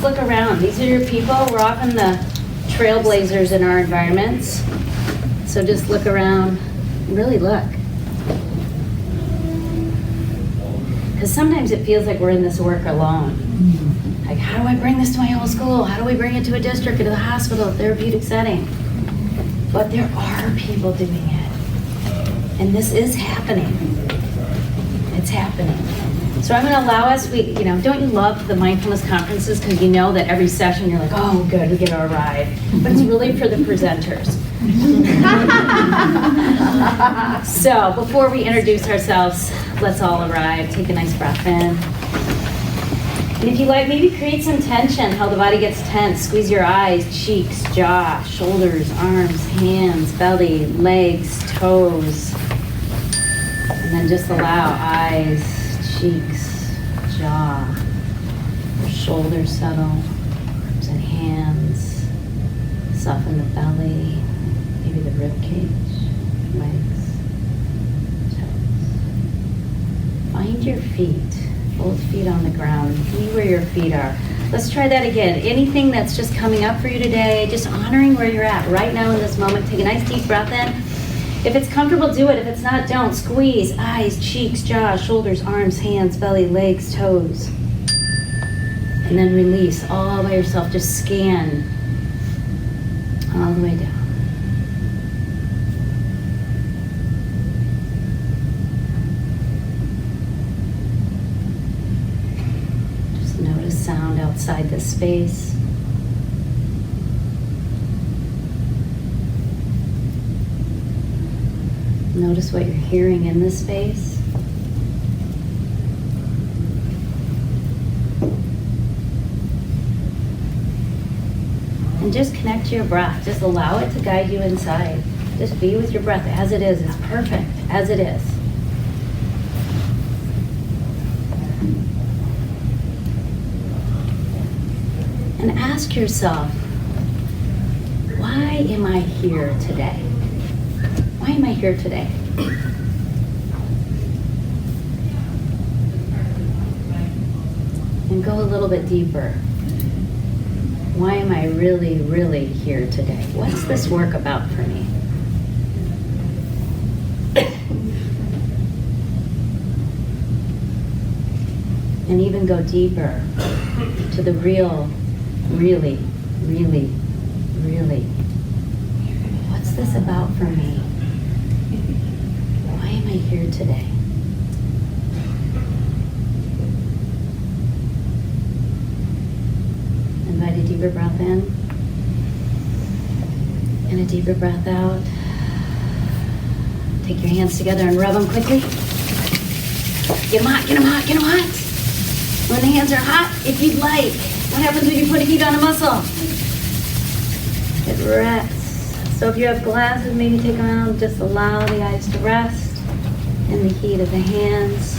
just look around. These are your people. We're often the trailblazers in our environments. So just look around, really look. Because sometimes it feels like we're in this work alone. Like, how do I bring this to my whole school? How do we bring it to a district, or to the hospital, a therapeutic setting? But there are people doing it. And this is happening. It's happening. So I'm going to allow us, don't you love the mindfulness conferences? Because you know that every session you're like, oh, good, we get to arrive. But it's really for the presenters. So before we introduce ourselves, let's all arrive. Take a nice breath in. And if you like, maybe create some tension, how the body gets tense. Squeeze your eyes, cheeks, jaw, shoulders, arms, hands, belly, legs, toes. And then just allow eyes, cheeks, jaw, your shoulders settle, arms and hands. Soften the belly, maybe the rib cage, legs, toes. Find your feet. Both feet on the ground. Be where your feet are. Let's try that again. Anything that's just coming up for you today, just honoring where you're at right now in this moment. Take a nice deep breath in. If it's comfortable, do it. If it's not, don't. Squeeze eyes, cheeks, jaw, shoulders, arms, hands, belly, legs, toes. And then release all by yourself. Just scan all the way down. Sound outside this space. Notice what you're hearing in this space. And just connect to your breath. Just allow it to guide you inside. Just be with your breath as it is. It's perfect as it is. And ask yourself, why am I here today? Why am I here today? And go a little bit deeper. Why am I really, really here today? What's this work about for me? And even go deeper to the real, really, really, really. What's this about for me? Why am I here today? Invite a deeper breath in and a deeper breath out. Take your hands together and rub them quickly. Get them hot, get them hot, get them hot. When the hands are hot, if you'd like. What happens when you put a heat on a muscle? It rests. So if you have glasses, maybe take them out. Just allow the eyes to rest in the heat of the hands.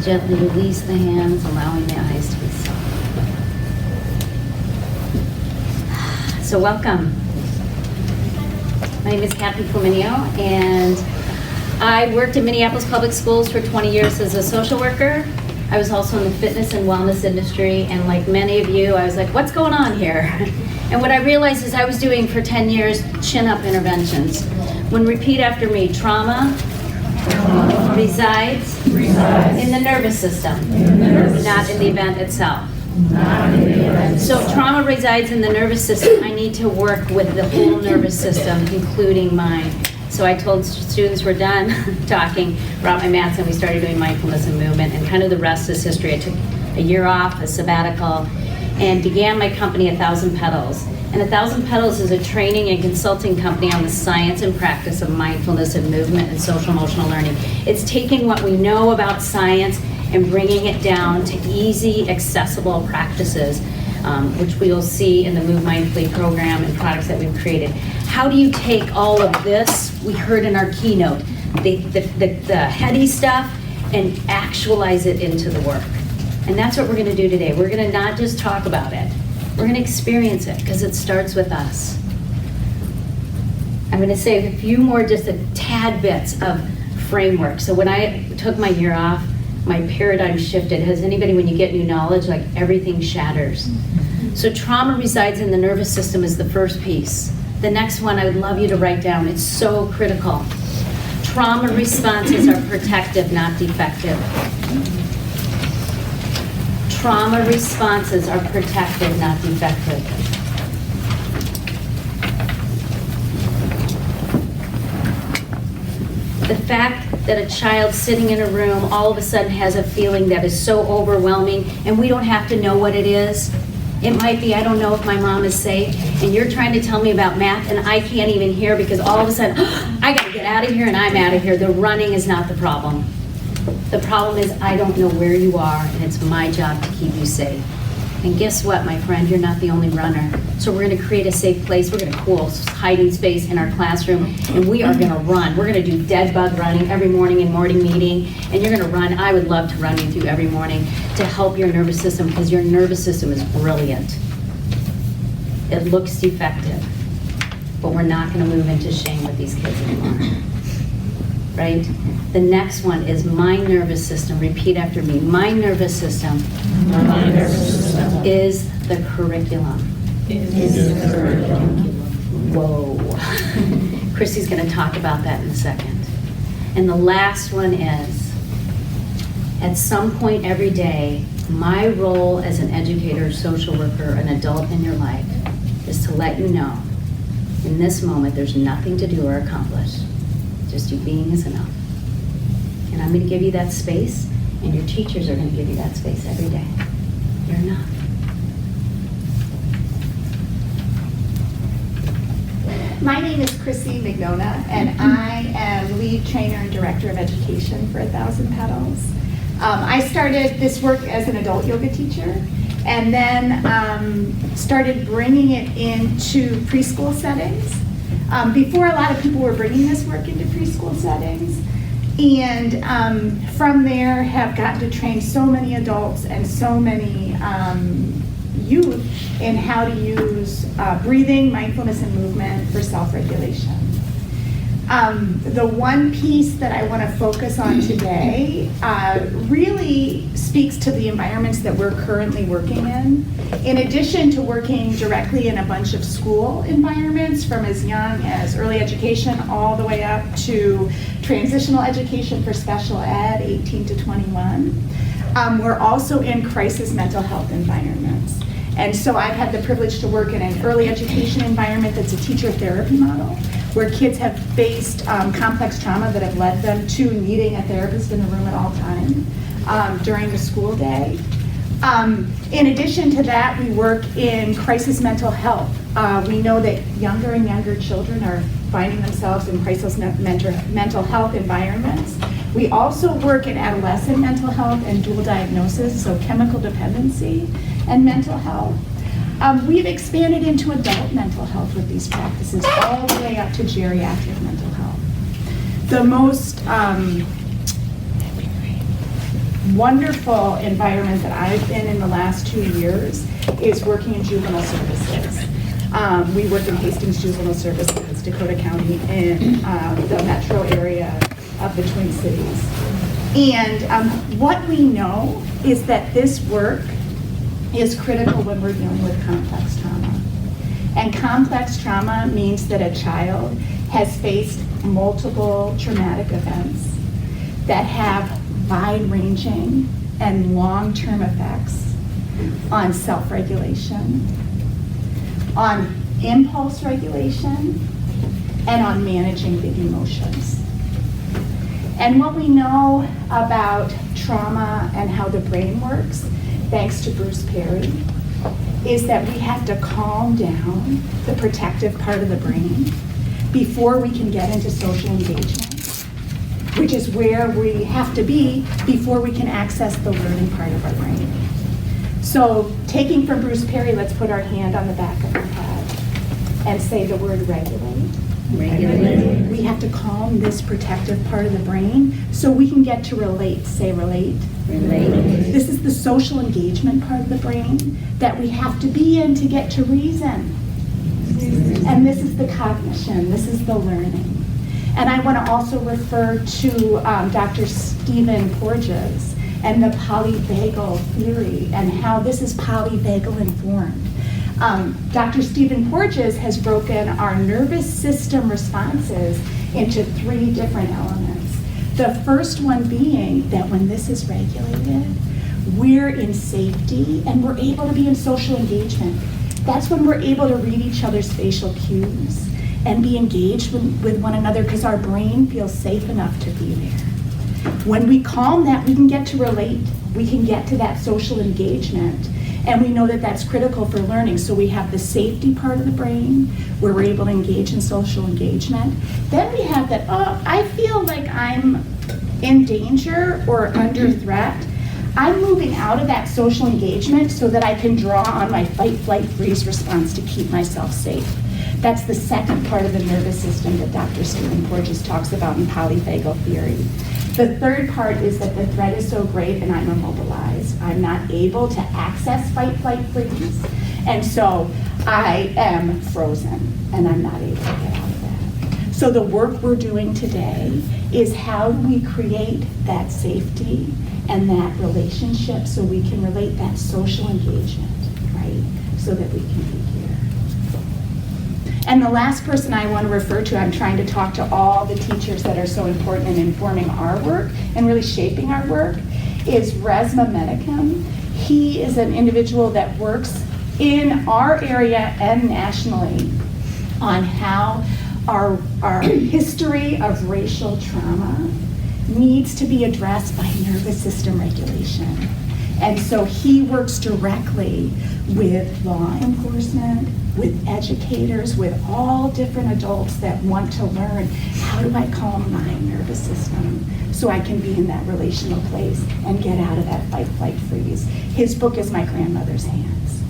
Gently release the hands, allowing the eyes to be soft. So welcome. My name is Kathy Flaminio, and I worked in Minneapolis Public Schools for 20 years as a social worker. I was also in the fitness and wellness industry, and like many of you, I was like, what's going on here? And what I realized is I was doing for 10 years chin-up interventions. When repeat after me, trauma resides in the nervous system, not in the event itself. So trauma resides in the nervous system. I need to work with the whole nervous system, including mine. So I told students we're done talking, brought my mats, and we started doing mindfulness and movement, and kind of the rest is history. I took a year off, a sabbatical, and began my company, 1,000 Petals. And 1,000 Petals is a training and consulting company on the science and practice of mindfulness and movement and social emotional learning. It's taking what we know about science and bringing it down to easy, accessible practices, which we will see in the Move Mindfully program and products that we've created. How do you take all of this, we heard in our keynote, the heady stuff, and actualize it into the work? And that's what we're going to do today. We're going to not just talk about it. We're going to experience it, because it starts with us. I'm going to say a few more, just a tad bits of framework. So when I took my year off, my paradigm shifted. Has anybody, when you get new knowledge, like everything shatters? So trauma resides in the nervous system is the first piece. The next one I would love you to write down. It's so critical. Trauma responses are protective, not defective. Trauma responses are protective, not defective. The fact that a child sitting in a room all of a sudden has a feeling that is so overwhelming, and we don't have to know what it is. It might be, I don't know if my mom is safe, and you're trying to tell me about math, and I can't even hear because all of a sudden, I gotta get out of here and I'm out of here. The running is not the problem. The problem is I don't know where you are, and it's my job to keep you safe. And guess what, my friend? You're not the only runner. So we're gonna create a safe place. We're gonna cool hiding space in our classroom, and we are gonna run. We're gonna do dead bug running every morning in morning meeting, and you're gonna run. I would love to run you through every morning to help your nervous system, because your nervous system is brilliant. It looks defective, but we're not gonna move into shame with these kids anymore. Right? The next one is my nervous system. Repeat after me. My nervous system, is the curriculum. Whoa. Chrissy's going to talk about that in a second. And the last one is, at some point every day, my role as an educator, social worker, an adult in your life is to let you know, in this moment, there's nothing to do or accomplish. Just you being is enough. And I'm going to give you that space, and your teachers are going to give you that space every day. You're enough. My name is Chrissy McDonough, and I am lead trainer and director of education for 1,000 Petals. I started this work as an adult yoga teacher, and then started bringing it into preschool settings. Before, a lot of people were bringing this work into preschool settings, and from there have gotten to train so many adults and so many youth in how to use breathing, mindfulness, and movement for self-regulation. The one piece that I want to focus on today really speaks to the environments that we're currently working in addition to working directly in a bunch of school environments from as young as early education all the way up to transitional education for special ed, 18 to 21. We're also in crisis mental health environments. And so I've had the privilege to work in an early education environment that's a teacher therapy model, where kids have faced complex trauma that have led them to needing a therapist in the room at all times during the school day. In addition to that, we work in crisis mental health. We know that younger and younger children are finding themselves in crisis mental health environments. We also work in adolescent mental health and dual diagnosis, so chemical dependency and mental health. We've expanded into adult mental health with these practices all the way up to geriatric mental health. The most wonderful environment that I've been in the last 2 years is working in juvenile services. We work in Hastings Juvenile Services, Dakota County, in the metro area of the Twin Cities. And what we know is that this work is critical when we're dealing with complex trauma. And complex trauma means that a child has faced multiple traumatic events that have wide-ranging and long-term effects on self-regulation, on impulse regulation, and on managing big emotions. And what we know about trauma and how the brain works, thanks to Bruce Perry, is that we have to calm down the protective part of the brain before we can get into social engagement, which is where we have to be before we can access the learning part of our brain. So taking from Bruce Perry, let's put our hand on the back of our head and say the word regulate. Regulate. We have to calm this protective part of the brain so we can get to relate. Say relate. Relate. This is the social engagement part of the brain that we have to be in to get to reason. And this is the cognition, this is the learning. And I want to also refer to Dr. Stephen Porges and the polyvagal theory and how this is polyvagal informed. Dr. Stephen Porges has broken our nervous system responses into 3 different elements. The first one being that when this is regulated, we're in safety and we're able to be in social engagement. That's when we're able to read each other's facial cues and be engaged with one another because our brain feels safe enough to be there. When we calm that, we can get to relate. We can get to that social engagement. And we know that that's critical for learning. So we have the safety part of the brain where we're able to engage in social engagement. Then we have that, oh, I feel like I'm in danger or under threat. I'm moving out of that social engagement so that I can draw on my fight, flight, freeze response to keep myself safe. That's the second part of the nervous system that Dr. Stephen Porges talks about in polyvagal theory. The third part is that the threat is so great and I'm immobilized. I'm not able to access fight, flight, freeze. And so I am frozen and I'm not able to get out of that. So the work we're doing today is how do we create that safety and that relationship so we can relate that social engagement, right? So that we can be here. And the last person I want to refer to, I'm trying to talk to all the teachers that are so important in informing our work and really shaping our work, is Resmaa Menakem. He is an individual that works in our area and nationally on how our history of racial trauma needs to be addressed by nervous system regulation. And so he works directly with law enforcement, with educators, with all different adults that want to learn, how do I calm my nervous system so I can be in that relational place and get out of that fight, flight, freeze. His book is My Grandmother's Hands.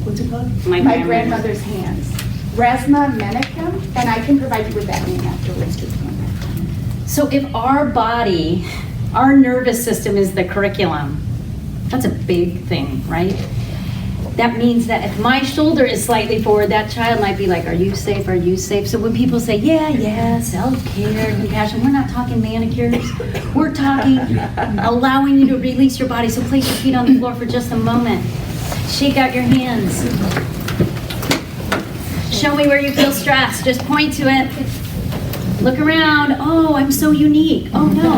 What's it called? My Grandmother's Hands. Resmaa Menakem, and I can provide you with that name afterwards to come back. So if our body, our nervous system is the curriculum, that's a big thing, right? That means that if my shoulder is slightly forward, that child might be like, are you safe, are you safe? So when people say, yeah, self-care, compassion, we're not talking manicures. We're talking allowing you to release your body. So place your feet on the floor for just a moment. Shake out your hands. Show me where you feel stressed. Just point to it. Look around. Oh, I'm so unique. Oh, no.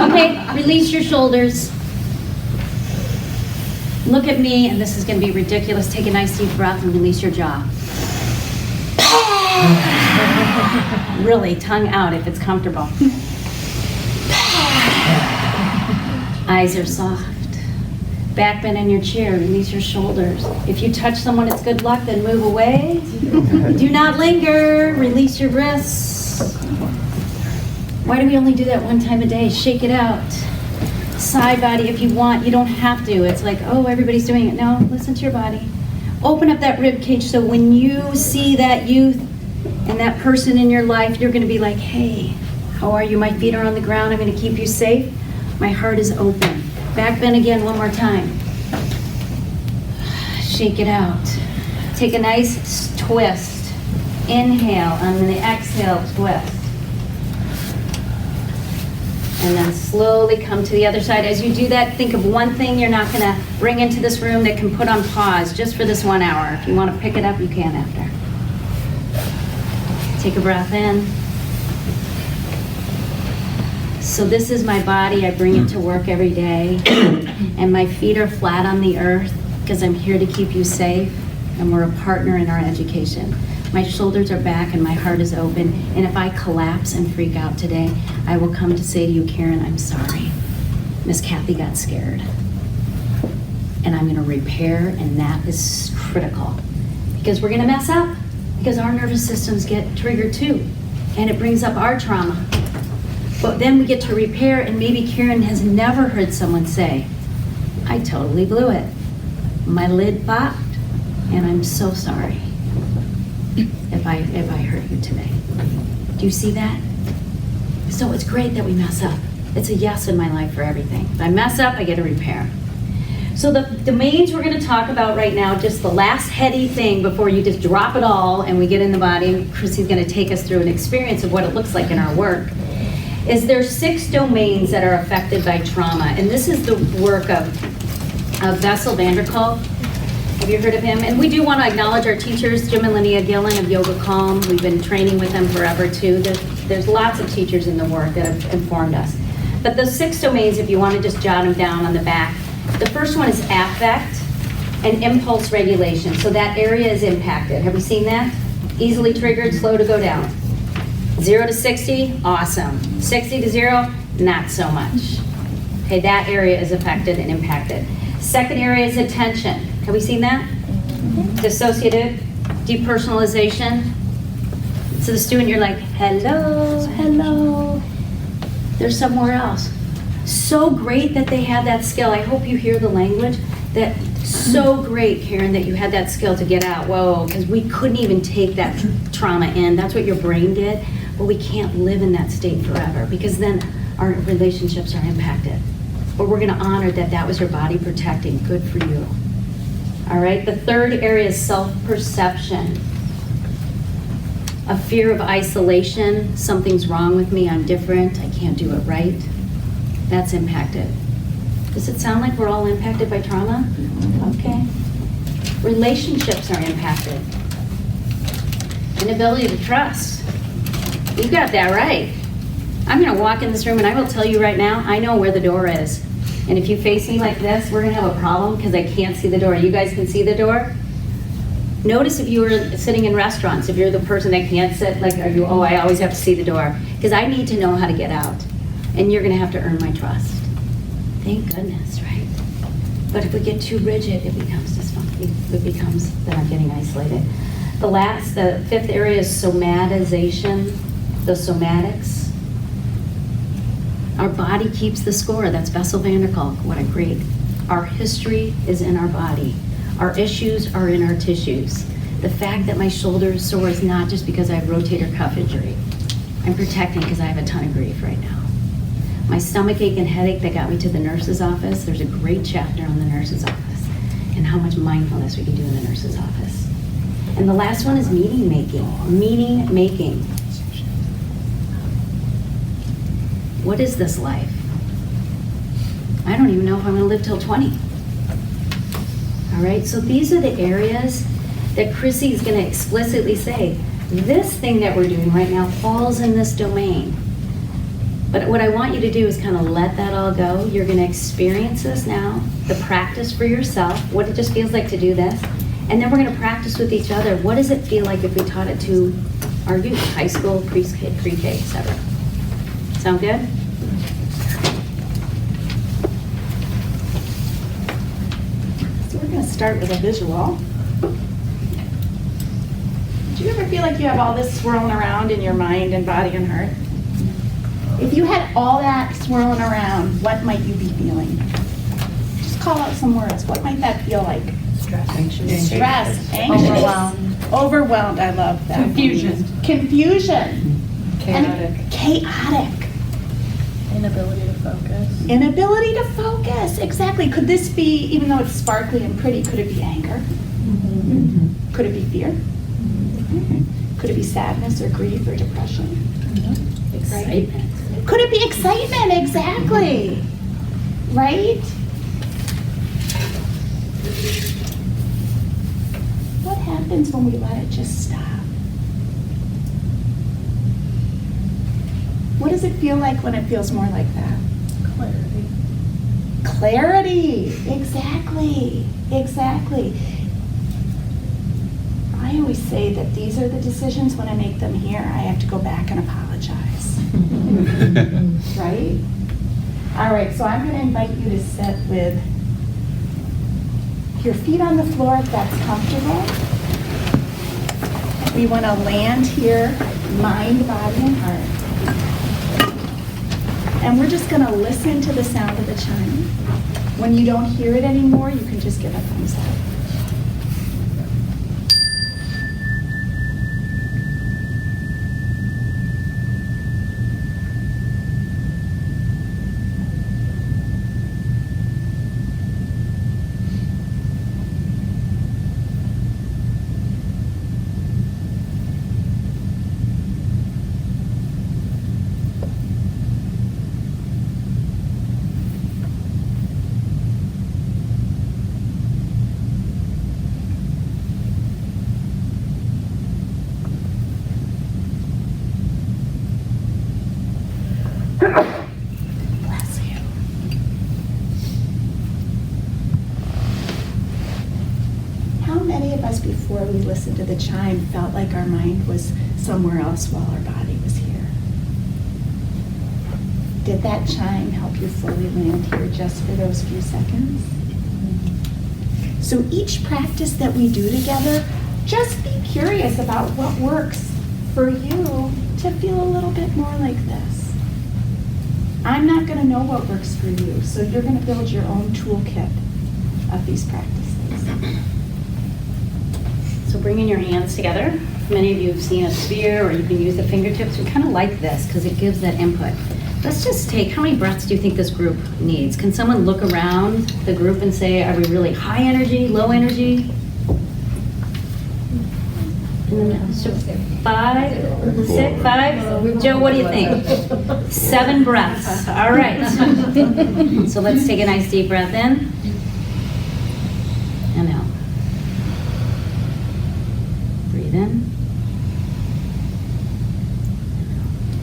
Okay, release your shoulders. Look at me, and this is going to be ridiculous. Take a nice deep breath and release your jaw. Really, tongue out if it's comfortable. Eyes are soft. Back bend in your chair, release your shoulders. If you touch someone, it's good luck, then move away. Do not linger, release your wrists. Why do we only do that one time a day? Shake it out. Side body if you want, you don't have to. It's like, oh, everybody's doing it. No, listen to your body. Open up that rib cage so when you see that youth and that person in your life, you're gonna be like, hey, how are you? My feet are on the ground, I'm gonna keep you safe. My heart is open. Back bend again one more time. Shake it out. Take a nice twist. Inhale, and then the exhale, twist. And then slowly come to the other side. As you do that, think of one thing you're not gonna bring into this room that can put on pause just for this 1 hour. If you wanna pick it up, you can after. Take a breath in. So this is my body. I bring it to work every day. And my feet are flat on the earth because I'm here to keep you safe. And we're a partner in our education. My shoulders are back and my heart is open. And if I collapse and freak out today, I will come to say to you, Karen, I'm sorry. Miss Kathy got scared. And I'm gonna repair, and that is critical. Because we're gonna mess up. Because our nervous systems get triggered too. And it brings up our trauma. But then we get to repair, and maybe Karen has never heard someone say, I totally blew it. My lid popped, and I'm so sorry if I hurt you today. Do you see that? So it's great that we mess up. It's a yes in my life for everything. If I mess up, I get a repair. So the domains we're going to talk about right now, just the last heady thing before you just drop it all and we get in the body, and Chrissy's going to take us through an experience of what it looks like in our work, is there's 6 domains that are affected by trauma. And this is the work of Bessel van der Kolk. Have you heard of him? And we do want to acknowledge our teachers, Jim and Linnea Gillen of Yoga Calm. We've been training with them forever too. There's lots of teachers in the work that have informed us. But the 6 domains, if you want to just jot them down on the back, the first one is affect and impulse regulation. So that area is impacted. Have you seen that? Easily triggered, slow to go down. 0 to 60, awesome. 60 to 0, not so much. Okay, that area is affected and impacted. Second area is attention. Have we seen that? Dissociative, depersonalization. So the student, you're like, hello, hello. They're somewhere else. So great that they have that skill. I hope you hear the language. That so great, Karen, that you had that skill to get out. Whoa, because we couldn't even take that trauma in. That's what your brain did. But we can't live in that state forever because then our relationships are impacted. But we're going to honor that that was your body protecting. Good for you. All right, the third area is self-perception. A fear of isolation. Something's wrong with me. I'm different. I can't do it right. That's impacted. Does it sound like we're all impacted by trauma? Okay. Relationships are impacted. Inability to trust. You got that right. I'm going to walk in this room and I will tell you right now, I know where the door is. And if you face me like this, we're going to have a problem because I can't see the door. You guys can see the door? Notice if you were sitting in restaurants, if you're the person that can't sit, like, are you, oh, I always have to see the door. Because I need to know how to get out. And you're going to have to earn my trust. Thank goodness, right? But if we get too rigid, it becomes dysfunction. It becomes that I'm getting isolated. The fifth area is somatization, the somatics. Our body keeps the score. That's Bessel van der Kolk. What a great. Our history is in our body. Our issues are in our tissues. The fact that my shoulder is sore is not just because I have rotator cuff injury. I'm protecting because I have a ton of grief right now. My stomach ache and headache that got me to the nurse's office, there's a great chapter on the nurse's office and how much mindfulness we can do in the nurse's office. And the last one is meaning making. Meaning making. What is this life? I don't even know if I'm going to live till 20. All right, so these are the areas that Chrissy is going to explicitly say, this thing that we're doing right now falls in this domain. But what I want you to do is kind of let that all go. You're going to experience this now, the practice for yourself, what it just feels like to do this. And then we're going to practice with each other. What does it feel like if we taught it to our youth, high school, pre-K, etc. Sound good? So we're going to start with a visual. Do you ever feel like you have all this swirling around in your mind and body and heart? If you had all that swirling around, what might you be feeling? Just call out some words. What might that feel like? Stress, anxious, Stress, anxious, overwhelmed. I love that. Confusion. Confusion. Chaotic. And chaotic. Inability to focus. Inability to focus. Exactly. Could this be, even though it's sparkly and pretty, could it be anger? Mm-hmm. Could it be fear? Mm-hmm. Could it be sadness or grief or depression? Mm-hmm. Excitement. Could it be excitement? Exactly. Right? What happens when we let it just stop? What does it feel like when it feels more like that? Clarity. Clarity. Exactly. Exactly. I always say that these are the decisions when I make them here, I have to go back and apologize. Right? All right, so I'm going to invite you to sit with your feet on the floor if that's comfortable. We want to land here, mind, body, and heart. And we're just going to listen to the sound of the chime. When you don't hear it anymore, you can just give a thumbs up. chime felt like our mind was somewhere else while our body was here? Did that chime help you fully land here just for those few seconds? So each practice that we do together, just be curious about what works for you to feel a little bit more like this. I'm not going to know what works for you, so you're going to build your own toolkit of these practices. So bringing your hands together. Many of you have seen a sphere, or you can use the fingertips. We kind of like this because it gives that input. Let's just take, how many breaths do you think this group needs? Can someone look around the group and say, are we really high energy, low energy? So 5, 6, 5? Joe, what do you think? 7 breaths. All right. So let's take a nice deep breath in. And out. Breathe in.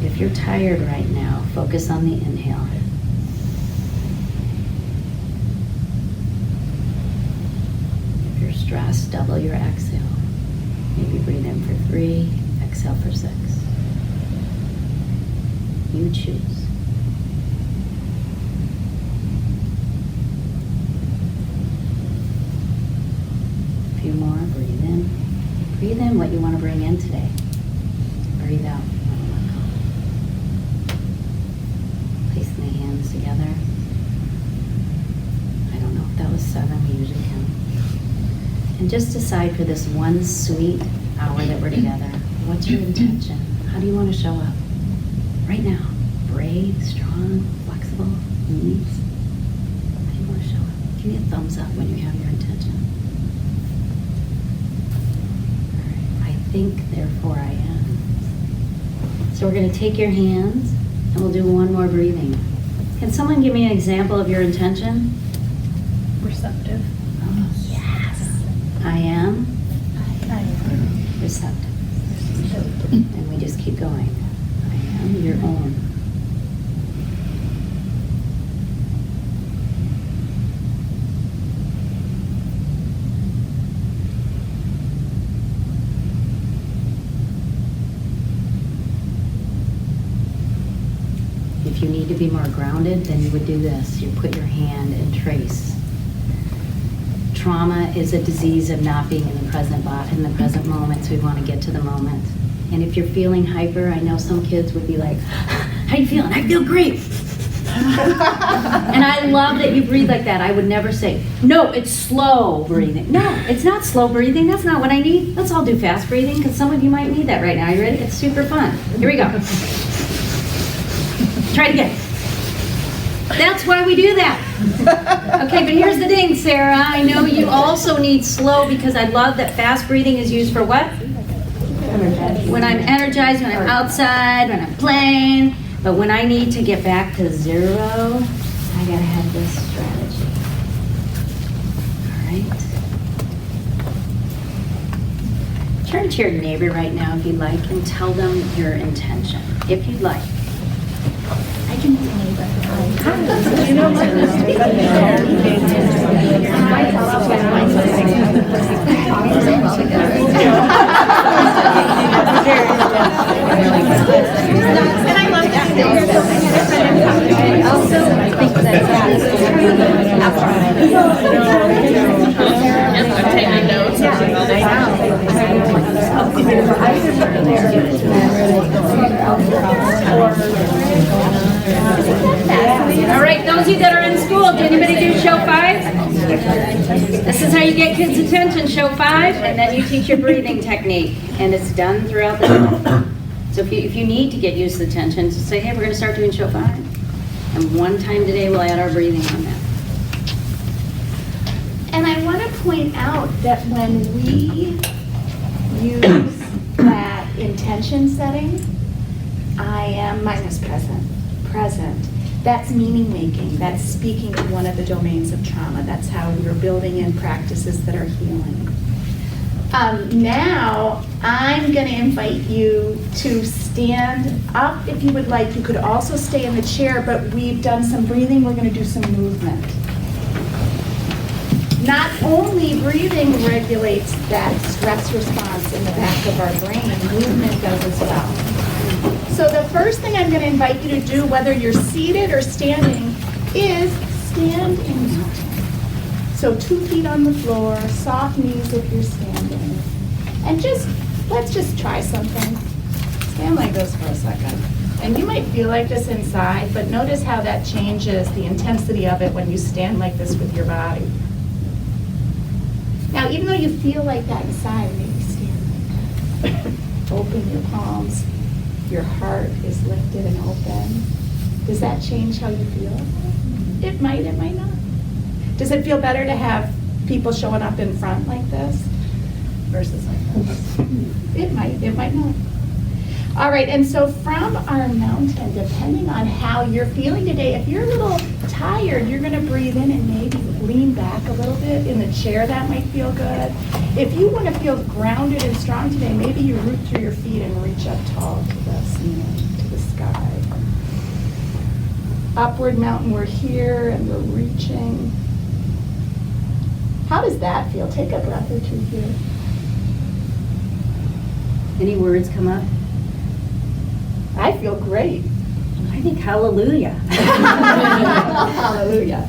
If you're tired right now, focus on the inhale. If you're stressed, double your exhale. Maybe breathe in for 3, exhale for 6. You choose. A few more, breathe in. Breathe in what you want to bring in today. Breathe out. Placing the hands together. I don't know if that was 7, we usually count. And just decide for this one sweet hour that we're together, what's your intention? How do you want to show up? Right now, brave, strong, flexible, ease. How do you want to show up? Give me a thumbs up when you have your intention. All right. I think, therefore I am. So we're going to take your hands and we'll do one more breathing. Can someone give me an example of your intention? Receptive. I am I am. receptive. And we just keep going. I am your own. If you need to be more grounded, then you would do this. You put your hand and trace. Trauma is a disease of not being in the present moment, so we want to get to the moment. And if you're feeling hyper, I know some kids would be like, how you feeling? I feel great. And I love that you breathe like that. I would never say, no, it's slow breathing. No, it's not slow breathing. That's not what I need. Let's all do fast breathing because some of you might need that right now. You ready? It's super fun. Here we go. Try it again. That's why we do that. Okay, but here's the thing, Sarah. I know you also need slow because I love that fast breathing is used for what? When I'm energized, when I'm outside, when I'm playing. But when I need to get back to 0, I gotta have this strategy. All right. Turn to your neighbor right now if you'd like and tell them your intention, if you'd like. I can be a neighbor. And I love that. Also, I think I'm taking notes. All right, those of you that are in school, did anybody do show 5? This is how you get kids' attention, show 5, and then you teach your breathing technique, and it's done throughout the day. So if you need to get used to the attention, just say, hey, we're going to start doing show 5. And one time today, we'll add our breathing on that. And I want to point out that when we use that intention setting, I am minus present. That's meaning making. That's speaking to one of the domains of trauma. That's how we're building in practices that are healing. Now, I'm going to invite you to stand up if you would like. You could also stay in the chair, but we've done some breathing. We're going to do some movement. Not only breathing regulates that stress response in the back of our brain, movement does as well. So the first thing I'm going to invite you to do, whether you're seated or standing, is stand in mountain. So 2 feet on the floor, soft knees if you're standing. And let's just try something. Stand like this for a second. And you might feel like this inside, but notice how that changes the intensity of it when you stand like this with your body. Now, even though you feel like that inside, maybe stand like that. Open your palms. Your heart is lifted and open. Does that change how you feel? It might not. Does it feel better to have people showing up in front like this versus like this? It might not. All right, and so from our mountain, depending on how you're feeling today, if you're a little tired, you're gonna breathe in and maybe lean back a little bit in the chair. That might feel good. If you wanna feel grounded and strong today, maybe you root through your feet and reach up tall to the ceiling, to the sky. Upward mountain, we're here and we're reaching. How does that feel? Take a breath or two here. Any words come up? I feel great. I think hallelujah. Hallelujah.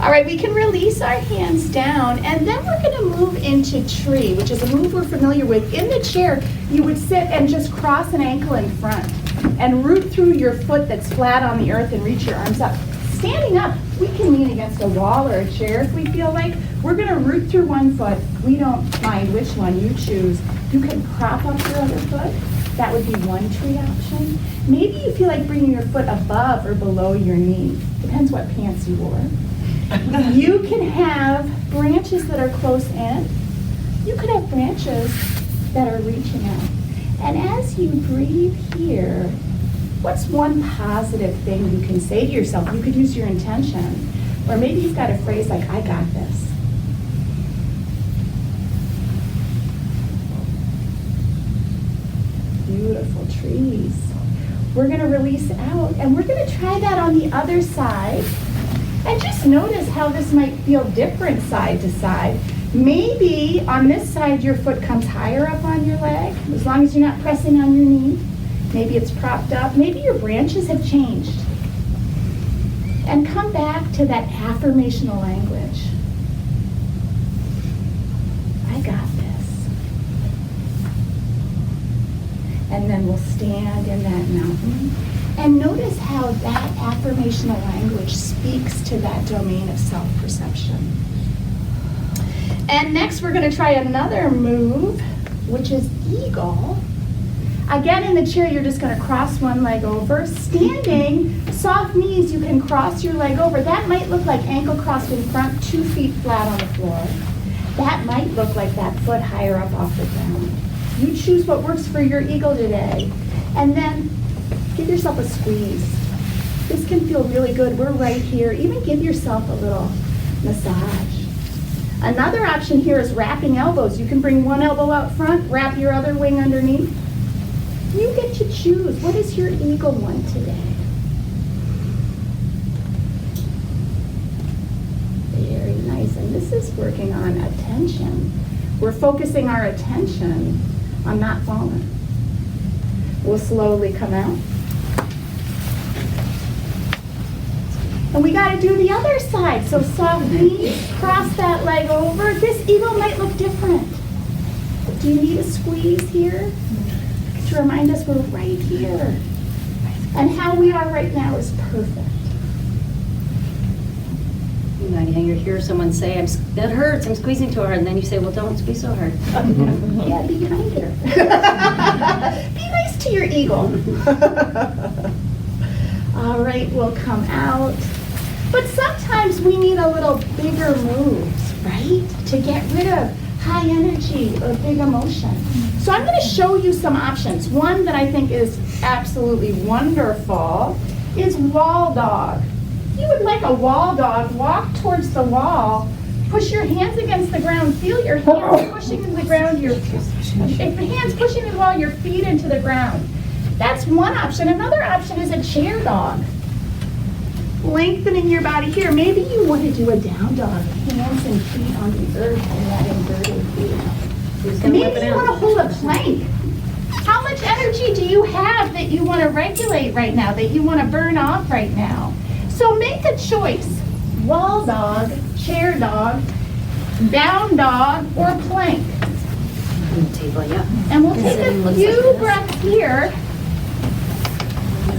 All right, we can release our hands down, and then we're going to move into tree, which is a move we're familiar with. In the chair, you would sit and just cross an ankle in front and root through your foot that's flat on the earth and reach your arms up. Standing up, we can lean against a wall or a chair if we feel like. We're going to root through one foot. We don't mind which one you choose. You can prop up your other foot. That would be one tree option. Maybe you feel like bringing your foot above or below your knee. Depends what pants you wore. You can have branches that are close in. You could have branches that are reaching out. And as you breathe here, what's one positive thing you can say to yourself? You could use your intention. Or maybe you've got a phrase like, I got this. Beautiful trees. We're going to release out, and we're going to try that on the other side. And just notice how this might feel different side to side. Maybe on this side your foot comes higher up on your leg, as long as you're not pressing on your knee. Maybe it's propped up. Maybe your branches have changed. And come back to that affirmational language. I got this. And then we'll stand in that mountain. And notice how that affirmational language speaks to that domain of self-perception. And next we're going to try another move, which is eagle. Again, in the chair, you're just going to cross one leg over. Standing, soft knees, you can cross your leg over. That might look like ankle crossed in front, 2 feet flat on the floor. That might look like that foot higher up off the ground. You choose what works for your eagle today. And then give yourself a squeeze. This can feel really good. We're right here. Even give yourself a little massage. Another option here is wrapping elbows. You can bring one elbow out front, wrap your other wing underneath. You get to choose. What is your eagle one today? Very nice. And this is working on attention. We're focusing our attention on not falling. We'll slowly come out. And we got to do the other side. So soft knees, cross that leg over. This eagle might look different. Do you need a squeeze here? To remind us we're right here. And how we are right now is perfect. You might hear someone say, that hurts, I'm squeezing too hard, and then you say, well, don't squeeze so hard. Yeah, be kinder. Be nice to your eagle. All right, we'll come out. But sometimes we need a little bigger moves, right? To get rid of high energy or big emotion. So I'm going to show you some options. One that I think is absolutely wonderful is wall dog. You would like a wall dog, walk towards the wall, push your hands against the ground, feel your hands pushing into the ground, your hands pushing the wall, your feet into the ground. That's one option. Another option is a chair dog. lengthening your body here. Maybe you want to do a down dog, hands and feet on the earth in that inverted view. Maybe you want to hold a plank. How much energy do you have that you want to regulate right now, that you want to burn off right now? So make a choice. Wall dog, chair dog, down dog, or plank. Table, yeah. And we'll take Sitting a looks few like this. breaths here.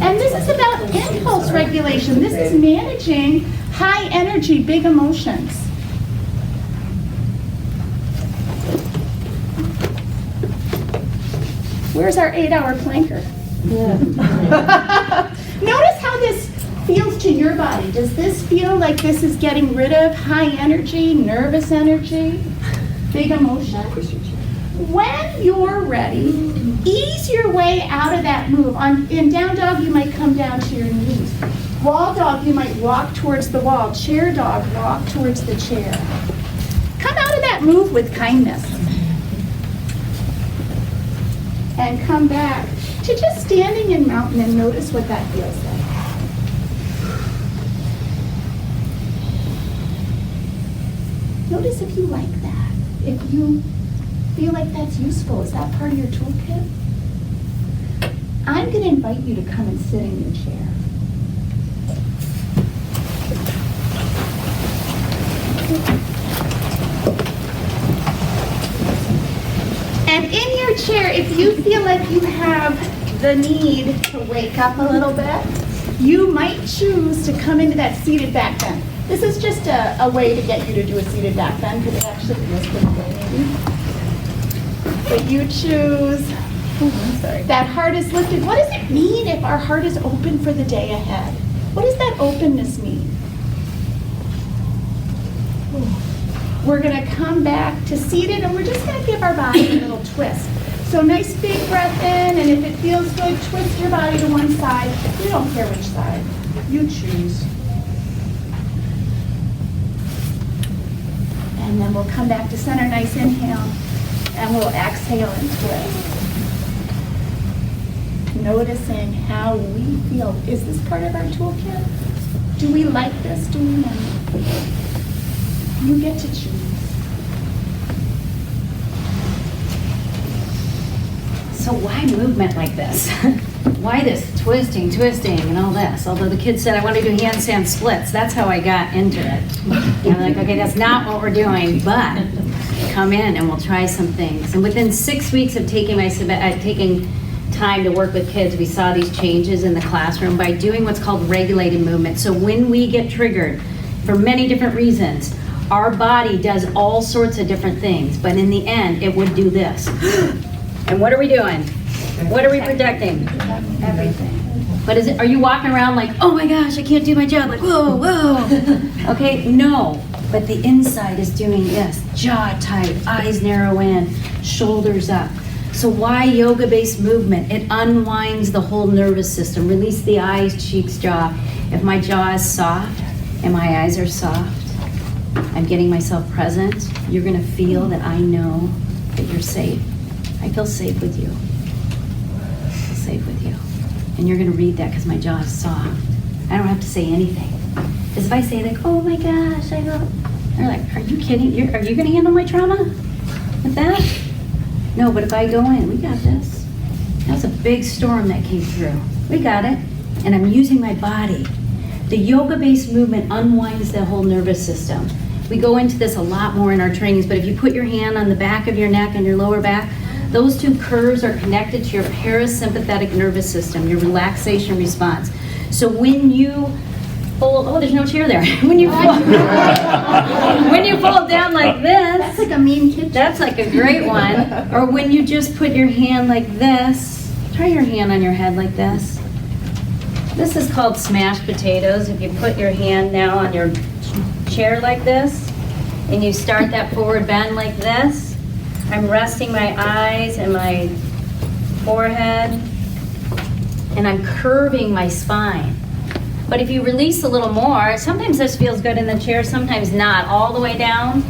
And this is about impulse regulation. This is managing high energy, big emotions. Where's our 8-hour planker? Notice how this feels to your body. Does this feel like this is getting rid of high energy, nervous energy, big emotion? When you're ready, ease your way out of that move. In down dog, you might come down to your knees. Wall dog, you might walk towards the wall. Chair dog, walk towards the chair. Come out of that move with kindness. And come back to just standing in mountain and notice what that feels like. Notice if you like that. If you feel like that's useful, is that part of your toolkit? I'm going to invite you to come and sit in your chair. And in your chair, if you feel like you have the need to wake up a little bit, you might choose to come into that seated back bend. This is just a way to get you to do a seated back bend because it actually feels pretty good maybe. But you choose, that heart is lifted. What does it mean if our heart is open for the day ahead? What does that openness mean? We're going to come back to seated and we're just going to give our body a little twist. So nice big breath in, and if it feels good, twist your body to one side. You don't care which side. You choose. And then we'll come back to center, nice inhale, and we'll exhale and twist. Noticing how we feel. Is this part of our toolkit? Do we like this? Do we not? You get to choose. So why movement like this? Why this twisting and all this? Although the kids said I want to do handstand splits. That's how I got into it. And I'm like, okay, that's not what we're doing, but come in and we'll try some things. And within 6 weeks of taking time to work with kids, we saw these changes in the classroom by doing what's called regulated movement. So when we get triggered for many different reasons, our body does all sorts of different things, but in the end, it would do this. And what are we doing? What are we protecting? Everything. But are you walking around like, oh my gosh, I can't do my job, like, whoa, whoa. Okay, no, but the inside is doing this. Jaw tight, eyes narrow in, shoulders up. So why yoga-based movement? It unwinds the whole nervous system. Release the eyes, cheeks, jaw. If my jaw is soft and my eyes are soft, I'm getting myself present, you're gonna feel that I know that you're safe. I feel safe with you. I feel safe with you. And you're gonna read that because my jaw is soft. I don't have to say anything. Because if I say like, oh my gosh, I know, they're like, are you kidding? Are you gonna handle my trauma with that? No, but if I go in, we got this. That was a big storm that came through. We got it. And I'm using my body. The yoga-based movement unwinds the whole nervous system. We go into this a lot more in our trainings, but if you put your hand on the back of your neck and your lower back, those two curves are connected to your parasympathetic nervous system, your relaxation response. So when you fold, oh, there's no chair there. When you fold, when you fold down like this, That's like a mean kid. that's like a great one. Or when you just put your hand like this, try your hand on your head like this. This is called smashed potatoes. If you put your hand now on your chair like this, and you start that forward bend like this, I'm resting my eyes and my forehead, and I'm curving my spine. But if you release a little more, sometimes this feels good in the chair, sometimes not. All the way down,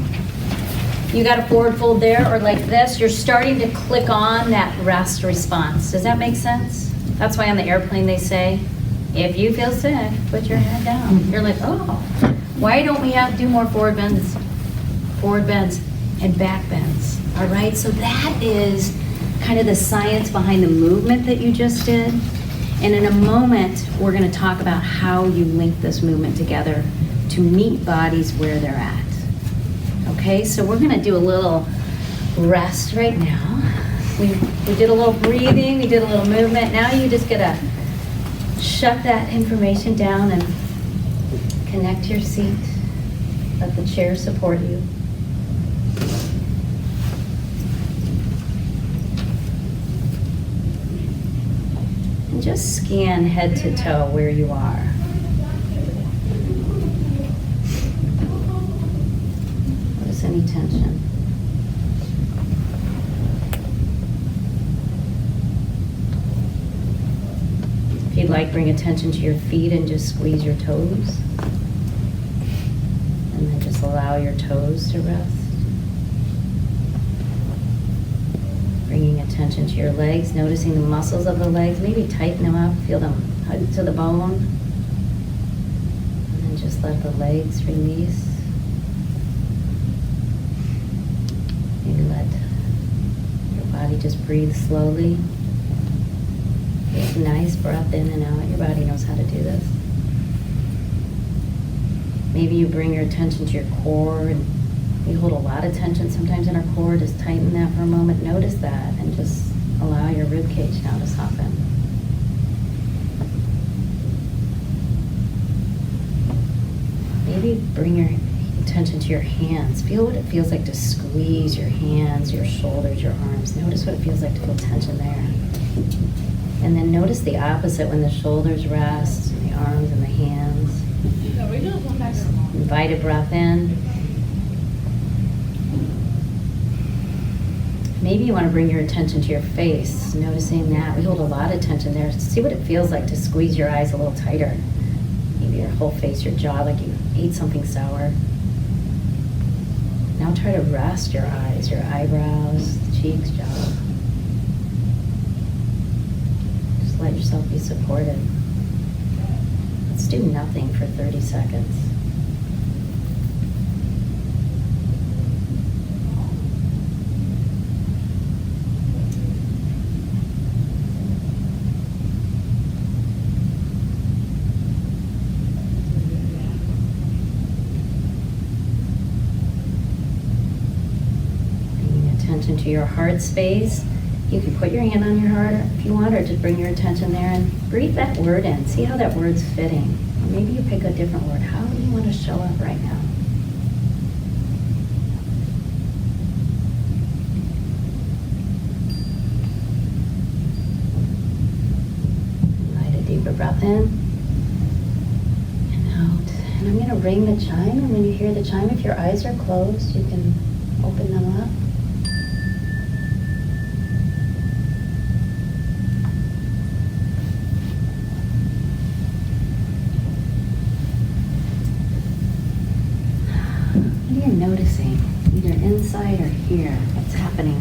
you got a forward fold there, or like this, you're starting to click on that rest response. Does that make sense? That's why on the airplane they say, If you feel sick, put your head down. You're like, oh, why don't we do more forward bends and back bends? All right, so that is kind of the science behind the movement that you just did. And in a moment, we're going to talk about how you link this movement together to meet bodies where they're at. Okay, so we're going to do a little rest right now. We did a little breathing, we did a little movement. Now you just got to shut that information down and connect to your seat. Let the chair support you. And just scan head to toe where you are. Notice any tension. If you'd like, bring attention to your feet and just squeeze your toes. And then just allow your toes to rest. Bringing attention to your legs, noticing the muscles of the legs, maybe tighten them up, feel them hug to the bone. And then just let the legs release. Maybe let your body just breathe slowly. Take a nice breath in and out. Your body knows how to do this. Maybe you bring your attention to your core, and we hold a lot of tension sometimes in our core. Just tighten that for a moment. Notice that and just allow your rib cage now to soften. Maybe bring your attention to your hands. Feel what it feels like to squeeze your hands, your shoulders, your arms. Notice what it feels like to feel tension there. And then notice the opposite when the shoulders rest, and the arms and the hands. Invite a breath in. Maybe you want to bring your attention to your face, noticing that. We hold a lot of tension there. See what it feels like to squeeze your eyes a little tighter. Maybe your whole face, your jaw, like you ate something sour. Now try to rest your eyes, your eyebrows, cheeks, jaw. Just let yourself be supported. Let's do nothing for 30 seconds. To your heart space. You can put your hand on your heart if you want, or just bring your attention there and breathe that word in. See how that word's fitting. Or maybe you pick a different word. How do you want to show up right now? Invite a deeper breath in and out. And I'm going to ring the chime, and when you hear the chime, if your eyes are closed, you can open them up. Noticing either inside or here what's happening.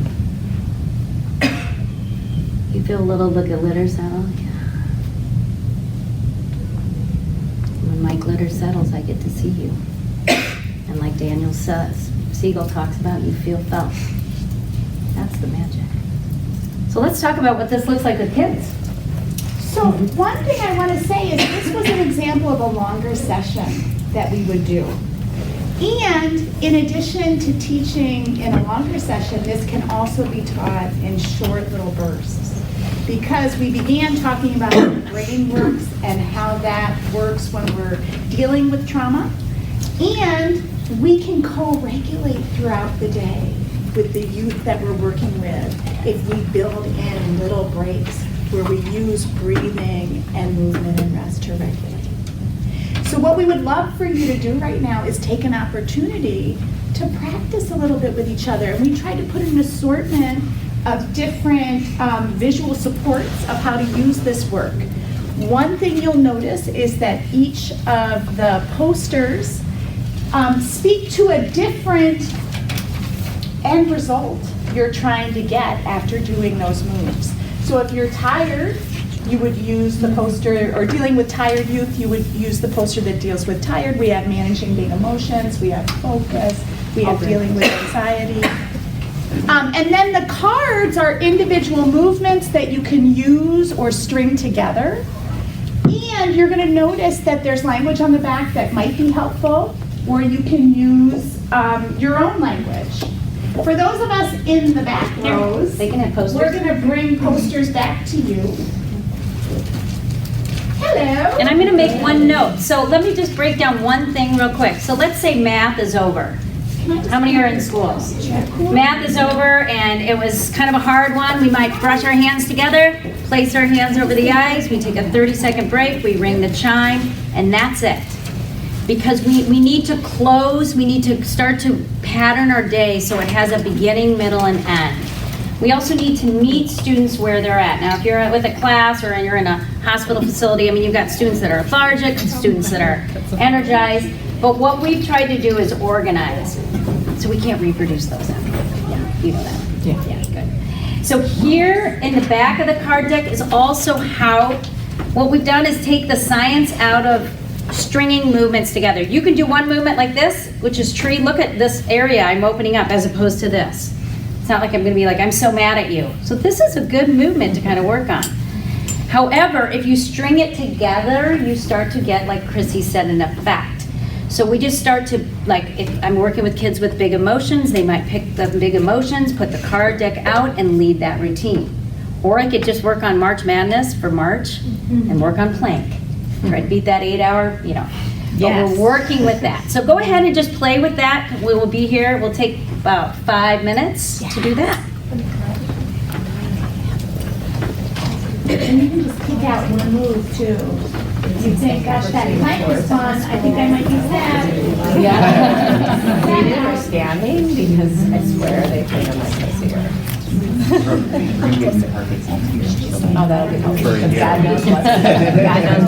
You feel a little like a glitter settle? When my glitter settles, I get to see you. And like Daniel Siegel talks about, you feel felt. That's the magic. So let's talk about what this looks like with kids. So one thing I want to say is this was an example of a longer session that we would do. And in addition to teaching in a longer session, this can also be taught in short little bursts. Because we began talking about how the brain works and how that works when we're dealing with trauma. And we can co-regulate throughout the day with the youth that we're working with if we build in little breaks where we use breathing and movement and rest to regulate. So what we would love for you to do right now is take an opportunity to practice a little bit with each other. And we tried to put an assortment of different visual supports of how to use this work. One thing you'll notice is that each of the posters speak to a different end result you're trying to get after doing those moves. So if you're tired you would use the poster, or dealing with tired youth, you would use the poster that deals with tired. We have managing big emotions, we have focus, we have dealing with anxiety. And then the cards are individual movements that you can use or string together. And you're going to notice that there's language on the back that might be helpful, or you can use your own language. For those of us in the back rows, They can have posters. we're going to bring posters back to you. Hello. And I'm going to make one note. So let me just break down one thing real quick. So let's say math is over. How many are in schools? Math is over and it was kind of a hard one. We might brush our hands together, place our hands over the eyes, we take a 30-second break, we ring the chime, and that's it. Because we need to close, we need to start to pattern our day so it has a beginning, middle, and end. We also need to meet students where they're at. Now, if you're with a class or you're in a hospital facility, I mean, you've got students that are lethargic, students that are energized, but what we've tried to do is organize. So we can't reproduce those after. Yeah, you know that. Yeah, good. So here in the back of the card deck is also how, what we've done is take the science out of stringing movements together. You can do one movement like this, which is tree. Look at this area I'm opening up as opposed to this. It's not like I'm gonna be like, I'm so mad at you. So this is a good movement to kind of work on. However, if you string it together, you start to get, like Chrissy said, an effect. So we just start to, like, if I'm working with kids with big emotions, they might pick the big emotions, put the card deck out, and lead that routine. Or I could just work on March Madness for March and work on plank. Try to beat that 8-hour, you know. But we're working with that. So go ahead and just play with that. We will be here. We'll take about 5 minutes to do that. And you can just pick out one move too. You think, gosh, that plank was fun, I think I might use that. Yeah. Seated or standing, because I swear they play them like this here. Oh, that'll be helpful, because God knows what. God knows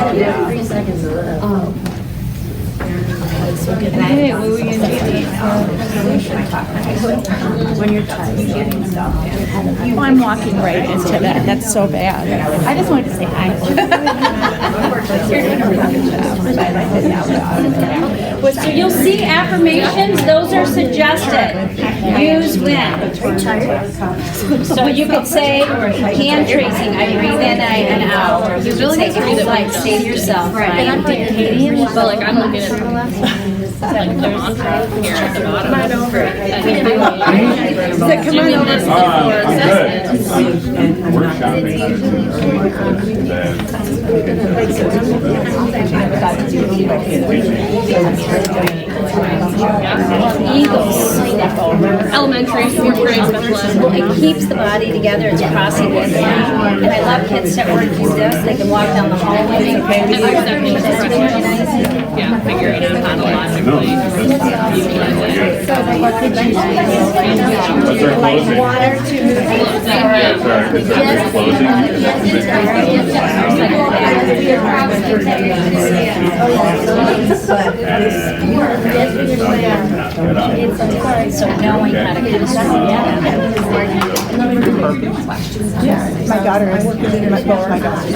what. 3 seconds. Hey, what were you gonna do? When you're tired. Oh, I'm walking right into that, that's so bad. I just wanted to say hi. So you'll see affirmations, those are suggested. Use when. So you could say hand tracing, I breathe in and out. You could say, if you like, say to yourself, And I'm dictating, but like I'm looking at like the mantra here at the bottom. Come on over. Come on over. Eagles. Elementary, 4th grade, special ed. It keeps the body together, it's crossing the line. And I love kids that work through this, they can walk down the hallway. Yeah, figuring out how to logically utilize it. Like water to So knowing how to kind of My daughter is both my daughters.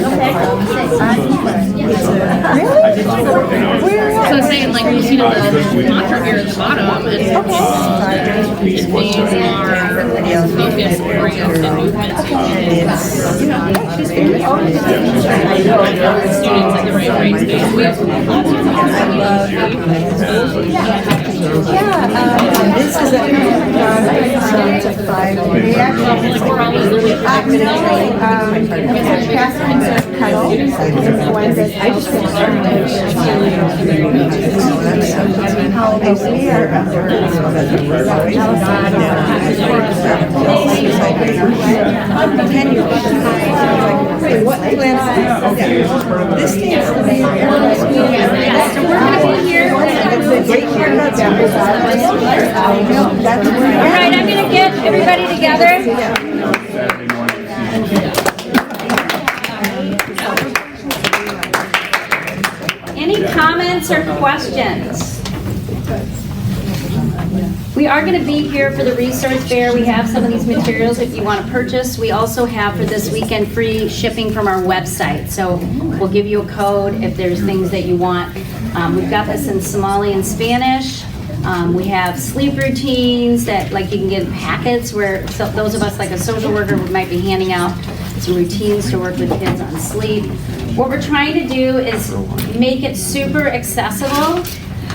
So I'm saying, like, you see the mantra here at the bottom, and it's being more focused, oriented movements. Students at the right grade stage. We have This is a to 5. We actually, like, we're always really Catherine's a pedal. One that I just how we are under. What plans? This needs to be. So we're going to be here. The great part about that is that's All right, I'm going to get everybody together. Any comments or questions? We are going to be here for the resource fair. We have some of these materials if you want to purchase. We also have for this weekend free shipping from our website. So we'll give you a code if there's things that you want. We've got this in Somali and Spanish. We have sleep routines that like you can get packets where those of us like a social worker might be handing out some routines to work with kids on sleep. What we're trying to do is make it super accessible.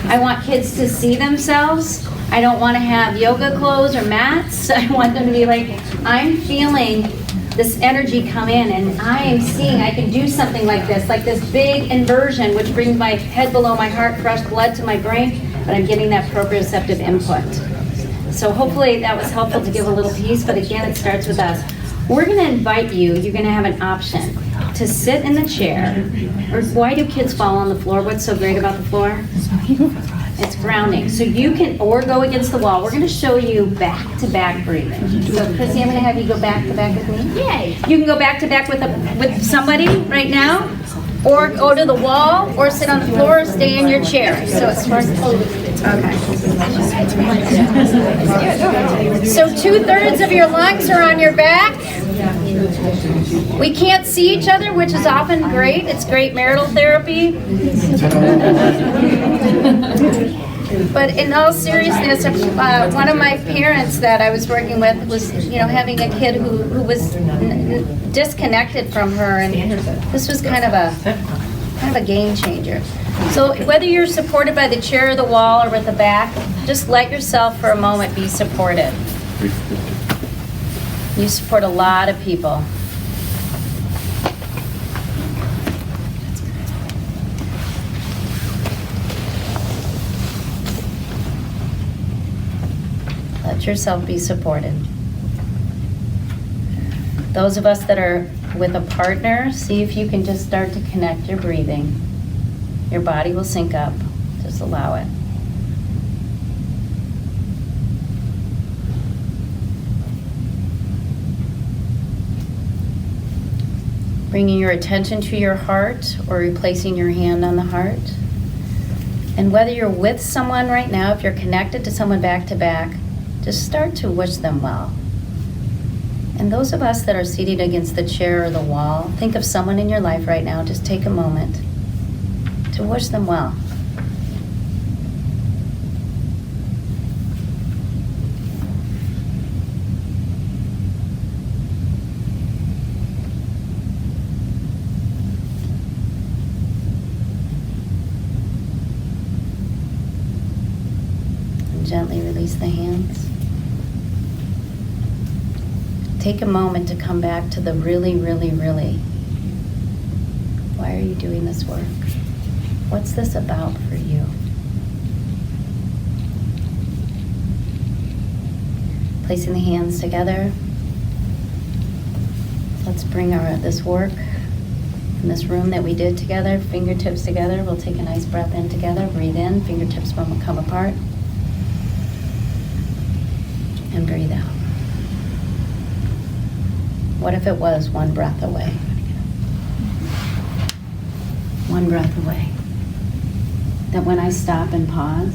I want kids to see themselves. I don't want to have yoga clothes or mats. I want them to be like, I'm feeling this energy come in and I am seeing I can do something like this big inversion, which brings my head below my heart, fresh blood to my brain, but I'm getting that proprioceptive input. So hopefully that was helpful to give a little piece, but again, it starts with us. We're going to invite you, you're going to have an option to sit in the chair. Or why do kids fall on the floor? What's so great about the floor? It's grounding. So you can, or go against the wall. We're going to show you back-to-back breathing. So Chrissy, I'm going to have you go back-to-back with me. Yay! You can go back-to-back with somebody right now, or go to the wall, or sit on the floor, or stay in your chair. So it's okay. So 2/3 of your lungs are on your back. We can't see each other, which is often great. It's great marital therapy. But in all seriousness, one of my parents that I was working with was, having a kid who was disconnected from her, and this was kind of a game changer. So whether you're supported by the chair or the wall or with the back, just let yourself for a moment be supported. You support a lot of people. Let yourself be supported. Those of us that are with a partner, see if you can just start to connect your breathing. Your body will sync up. Just allow it. Bringing your attention to your heart or replacing your hand on the heart. And whether you're with someone right now, if you're connected to someone back to back, just start to wish them well. And those of us that are seated against the chair or the wall, think of someone in your life right now. Just take a moment to wish them well. And gently release the hands. Take a moment to come back to the really, really, really. Why are you doing this work? What's this about for you? Placing the hands together. Let's bring this work in this room that we did together, fingertips together. We'll take a nice breath in together. Breathe in, fingertips will come apart. And breathe out. What if it was one breath away? One breath away. That when I stop and pause,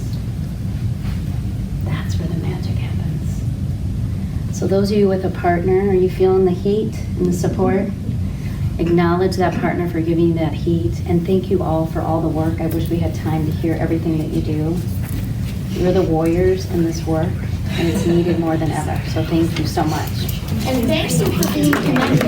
that's where the magic happens. So those of you with a partner, are you feeling the heat and the support? Acknowledge that partner for giving you that heat, and thank you all for all the work. I wish we had time to hear everything that you do. You're the warriors in this work, and it's needed more than ever. So thank you so much. And thank you for being connected.